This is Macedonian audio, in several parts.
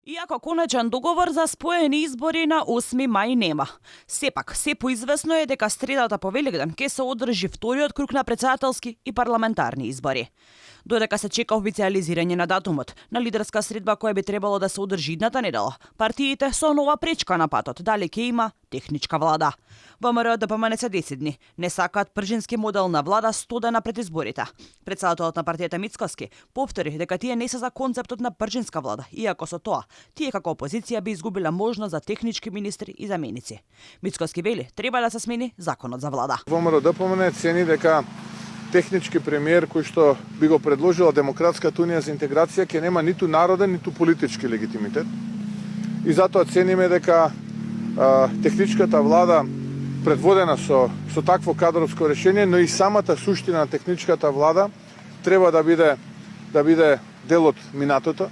Иако конечен договор за споени избори на 8 мај нема. Сепак, се поизвестно е дека средата по Великден ќе се одржи вториот круг на претседателски и парламентарни избори. Додека се чека официализирање на датумот на лидерска средба која би требало да се одржи идната недела, партиите со нова пречка на патот дали ќе има техничка влада. ВМРО ДПМН 10 дни не сакаат пржински модел на влада 100 дена пред изборите. Претседателот на партијата Мицкоски повтори дека тие не се за концептот на пржинска влада, иако со тоа тие како опозиција би изгубила можност за технички министри и заменици. Мицкоски вели треба да се смени законот за влада. ВМРО ДПМН цени дека технички премиер кој што би го предложила Демократската унија за интеграција ќе нема ниту народен, ниту политички легитимитет. И затоа цениме дека техничката влада предводена со такво кадровско решение, но и самата суштина на техничката влада треба да биде дел од минатото.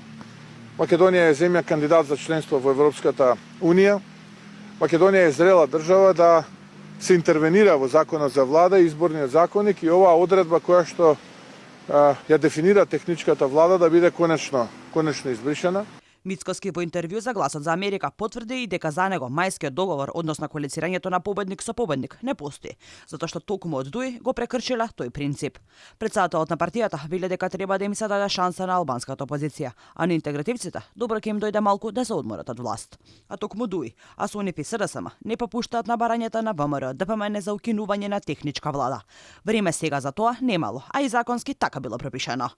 Македонија е земја кандидат за членство во Европската унија. Македонија е зрела држава да се интервенира во законот за влада и изборниот законник и оваа одредба која што ја дефинира техничката влада да биде конечно избришена. Мицкоски во интервју за Гласот за Америка потврди и дека за него мајскиот договор, односно коалицирањето на победник со победник, не постои, затоа што токму од Дуи го прекршила тој принцип. Претседателот на партијата вели дека треба да им се даде шанса на албанската опозиција, а на интегративците добро ќе им дојде малку да се одморат од власт. А токму Дуи, а со УНИП и СДСМ не попуштаат на барањата на ВМРО ДПМН за укинување на техничка влада. Време сега за тоа немало, а и законски така било пропишено.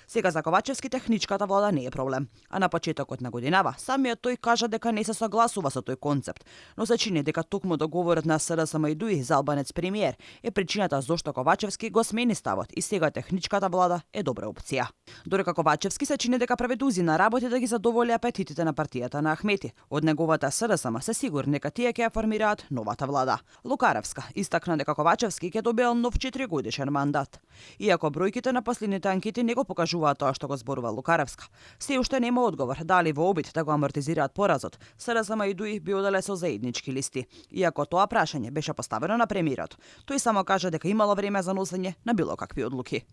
Сега за Ковачевски техничката влада не е проблем, а на почетокот на годинава самиот тој кажа дека не се согласува со тој концепт, но се чини дека токму договорот на СДСМ и Дуи за албанец премиер е причината зошто Ковачевски го смени ставот и сега техничката влада е добра опција. Додека Ковачевски се чини дека прави дузина работи да ги задоволи апетитите на партијата на Ахмети, од неговата СДСМ се сигурни дека тие ќе ја формираат новата влада. Лукаревска истакна дека Ковачевски ќе добие нов 4-годишен мандат. Иако бројките на последните анкети не го покажуваат тоа што го зборува Лукаревска, се уште нема одговор дали во обид да го амортизираат поразот, СДСМ и Дуи би оделе со заеднички листи. Иако тоа прашање беше поставено на премиерот, тој само кажа дека имало време за носење на било какви одлуки.